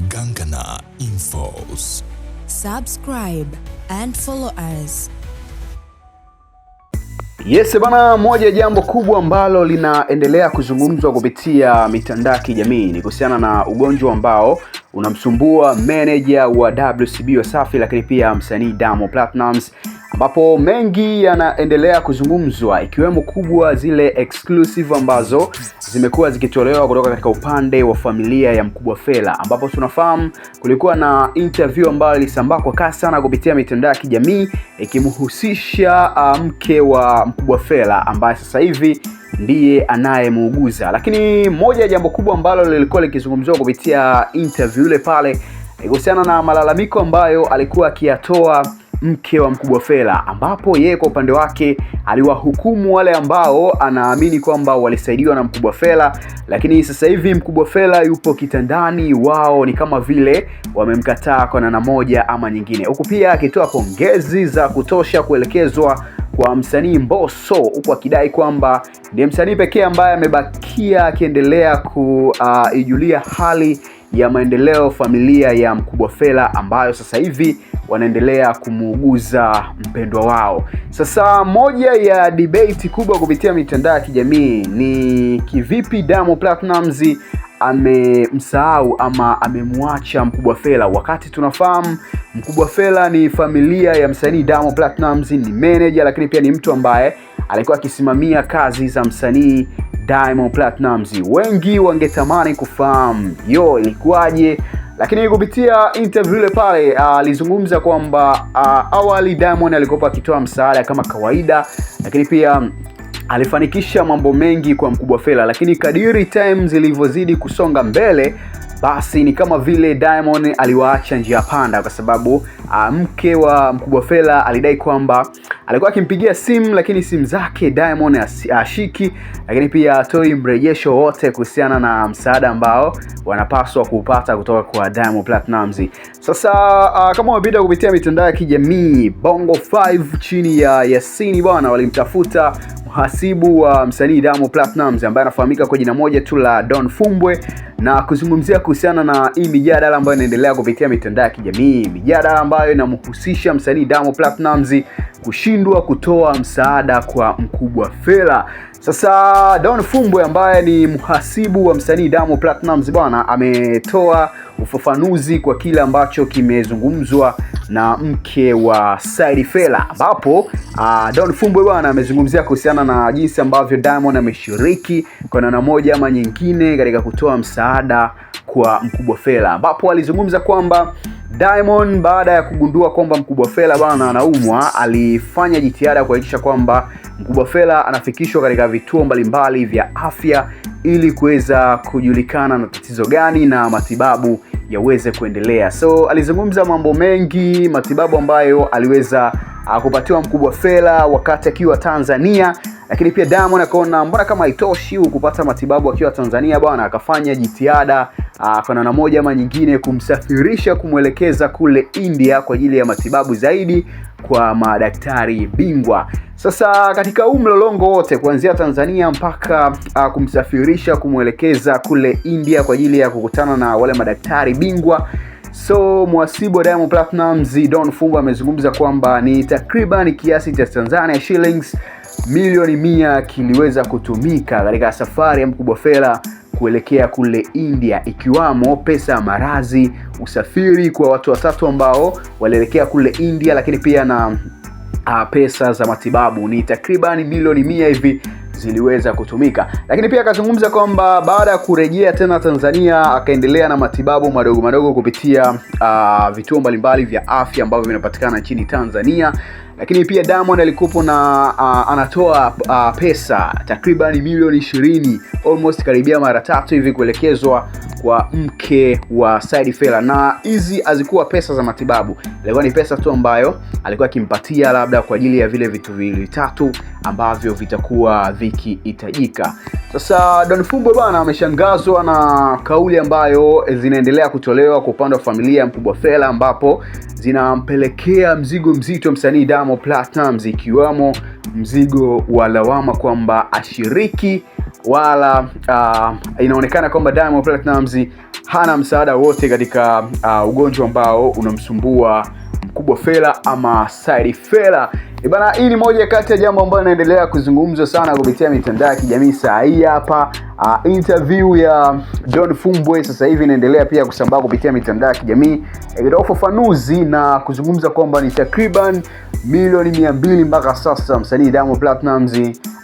Gankana Infos. Subscribe and follow us. Yes bana, moja jambo kubwa ambalo linaendelea kuzungumzwa kupitia mitandao ya kijamii ni kuhusiana na ugonjwa ambao unamsumbua manager wa WCB Wasafi, lakini pia msanii Diamond Platnumz, ambapo mengi yanaendelea kuzungumzwa ikiwemo kubwa zile exclusive ambazo zimekuwa zikitolewa kutoka katika upande wa familia ya Mkubwa Fella, ambapo tunafahamu kulikuwa na interview ambayo ilisambaa kwa kasi sana kupitia mitandao ya kijamii ikimhusisha mke wa Mkubwa Fella ambaye sasa hivi ndiye anayemuuguza. Lakini moja ya jambo kubwa ambalo lilikuwa likizungumziwa kupitia interview ile pale kuhusiana na malalamiko ambayo alikuwa akiyatoa mke wa Mkubwa Fella, ambapo yeye kwa upande wake aliwahukumu wale ambao anaamini kwamba walisaidiwa na Mkubwa Fella, lakini sasa hivi Mkubwa Fella yupo kitandani, wao ni kama vile wamemkataa kwa namna moja ama nyingine, huku pia akitoa pongezi za kutosha kuelekezwa kwa msanii Mbosso, huku akidai kwamba ndiye msanii pekee ambaye amebakia akiendelea kuijulia hali ya maendeleo familia ya Mkubwa Fella, ambayo sasa hivi wanaendelea kumuuguza mpendwa wao. Sasa moja ya debate kubwa kupitia mitandao ya kijamii ni kivipi Diamond Platnumz amemsahau ama amemwacha Mkubwa Fella, wakati tunafahamu Mkubwa Fella ni familia ya msanii Diamond Platnumz, ni manager, lakini pia ni mtu ambaye alikuwa akisimamia kazi za msanii Diamond Platnumz. Wengi wangetamani kufahamu ilikuwaje, lakini kupitia interview ile pale alizungumza kwamba awali Diamond alikuwa akitoa msaada kama kawaida, lakini pia alifanikisha mambo mengi kwa Mkubwa Fella, lakini kadiri time zilivyozidi kusonga mbele, basi ni kama vile Diamond aliwaacha njia panda, kwa sababu mke wa Mkubwa Fella alidai kwamba alikuwa akimpigia simu lakini simu zake Diamond ashiki, lakini pia atoi mrejesho wote kuhusiana na msaada ambao wanapaswa kupata kutoka kwa Diamond Platnumz. Sasa kama umepita kupitia mitandao ya kijamii, Bongo 5 chini ya Yasini bwana walimtafuta mhasibu wa msanii Diamond Platnumz ambaye anafahamika kwa jina moja tu la Don Fumbwe na kuzungumzia kuhusiana na hii mijadala ambayo inaendelea kupitia mitandao ya kijamii, mijadala ambayo inamhusisha msanii Diamond Platnumz kushindwa kutoa msaada kwa Mkubwa Fella. Sasa Don Fumbwe ambaye ni mhasibu wa msanii Diamond Platnumz bwana ametoa ufafanuzi kwa kile ambacho kimezungumzwa na mke wa Said Fella, ambapo Don Fumbwe bwana amezungumzia kuhusiana na jinsi ambavyo Diamond ameshiriki kwa namna moja ama nyingine katika kutoa msaada kwa Mkubwa Fella, ambapo alizungumza kwamba Diamond baada ya kugundua kwamba Mkubwa Fella bwana anaumwa, alifanya jitihada kuhakikisha kwamba Mkubwa Fella anafikishwa katika vituo mbalimbali vya afya ili kuweza kujulikana na tatizo gani na matibabu yaweze kuendelea. So alizungumza mambo mengi, matibabu ambayo aliweza kupatiwa Mkubwa Fella wakati akiwa Tanzania, lakini pia Diamond akaona mbona kama haitoshi kupata matibabu akiwa Tanzania bwana, akafanya jitihada kwa namna moja ama nyingine kumsafirisha, kumwelekeza kule India kwa ajili ya matibabu zaidi kwa madaktari bingwa. Sasa katika mlolongo wote kuanzia Tanzania mpaka kumsafirisha, kumwelekeza kule India kwa ajili ya kukutana na wale madaktari bingwa, so mhasibu wa Diamond Platnumz Don Fumbwe amezungumza kwamba ni takriban kiasi cha Tanzania shillings milioni 100 kiliweza kutumika katika safari ya Mkubwa Fella kuelekea kule India, ikiwamo pesa ya marazi, usafiri kwa watu watatu ambao walielekea kule India, lakini pia na pesa za matibabu. Ni takriban milioni 100 hivi ziliweza kutumika. Lakini pia akazungumza kwamba baada ya kurejea tena Tanzania akaendelea na matibabu madogo madogo kupitia vituo mbalimbali vya afya ambavyo vinapatikana nchini Tanzania. Lakini pia Diamond alikuwa na anatoa pesa takriban milioni 20, almost karibia mara 3 hivi kuelekezwa kwa mke wa Said Fella, na hizi hazikuwa pesa za matibabu, ilikuwa ni pesa tu ambayo alikuwa akimpatia labda kwa ajili ya vile vitu vitatu ambavyo vitakuwa vikihitajika. Sasa Don Fumbwe bwana ameshangazwa na kauli ambayo zinaendelea kutolewa kwa upande wa familia ya Mkubwa Fella, ambapo zinampelekea mzigo mzito msanii Diamond Diamond Platnumz, ikiwemo mzigo wa lawama kwamba ashiriki wala inaonekana kwamba Diamond Platnumz hana msaada wote katika ugonjwa ambao unamsumbua Mkubwa Fella ama Said Fella. Bana, hii ni moja kati ya jambo ambalo linaendelea kuzungumzwa sana kupitia mitandao ya kijamii saa hii hapa. Interview ya Don Fumbwe sasa hivi inaendelea pia kusambaa kupitia mitandao ya kijamii. Ikitoa ufafanuzi na kuzungumza kwamba ni takriban milioni 200 mpaka sasa msanii Diamond Platnumz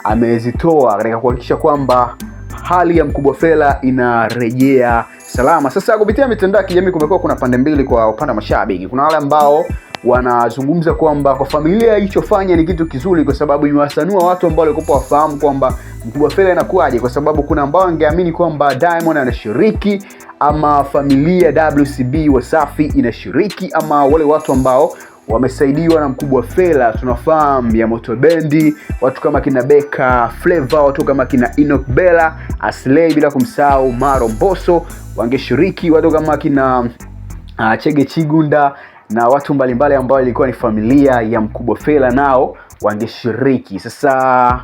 amezitoa katika kuhakikisha kwamba hali ya Mkubwa Fella inarejea salama. Sasa kupitia mitandao ya kijamii kumekuwa kuna pande mbili kwa upande wa mashabiki. Kuna wale ambao wanazungumza kwamba kwa familia ilichofanya ni kitu kizuri kwa sababu imewasanua watu ambao walikuwa wafahamu kwamba Mkubwa Fella inakuaje, kwa sababu kuna ambao wangeamini kwamba Diamond anashiriki ama familia WCB Wasafi inashiriki ama wale watu ambao wamesaidiwa na Mkubwa Fella. Tunafahamu ya Moto Bendi, watu kama kina Beka Flavor, watu kama kina Enoch Bella, Aslay, bila kumsahau Maro Mbosso wangeshiriki, watu kama kina Chege Chigunda na watu mbalimbali ambao ilikuwa ni familia ya Mkubwa Fella nao wangeshiriki. Sasa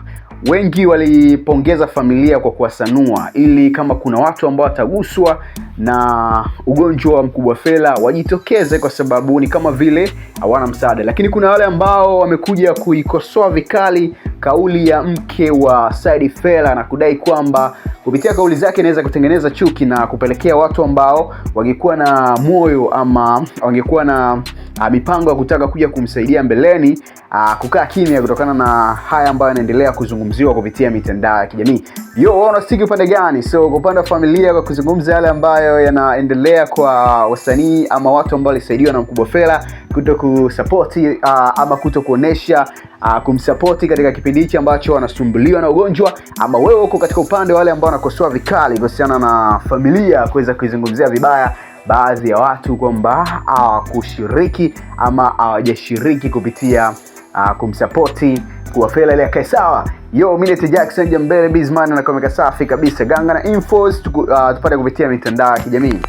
wengi walipongeza familia kwa kuwasanua ili kama kuna watu ambao wataguswa na ugonjwa wa Mkubwa Fella wajitokeze, kwa sababu ni kama vile hawana msaada. Lakini kuna wale ambao wamekuja kuikosoa vikali kauli ya mke wa Said Fella na kudai kwamba kupitia kauli zake inaweza kutengeneza chuki na kupelekea watu ambao wangekuwa na moyo ama wangekuwa na mipango ya kutaka kuja kumsaidia mbeleni kukaa kimya kutokana na haya ambayo yanaendelea kuzungumziwa kupitia mitandao ya kijamii. Unastiki upande gani? So kwa upande wa familia, kwa kuzungumza yale ambayo yanaendelea kwa wasanii ama watu ambao walisaidiwa na Mkubwa Fella, kuto kusupporti ama kuto kuonesha kumsupporti katika kipindi hichi ambacho wanasumbuliwa na ugonjwa, ama wewe uko katika upande wale ambao wanakosoa vikali kuhusiana na familia kuweza kuizungumzia vibaya baadhi ya watu kwamba kushiriki ama hawajashiriki kupitia kumsupporti Mkubwa Fella ile akae sawa. Mimi ni Jackson Jambele Bizman na komeka safi kabisa. Ganga na infos tupate kupitia mitandao ya kijamii.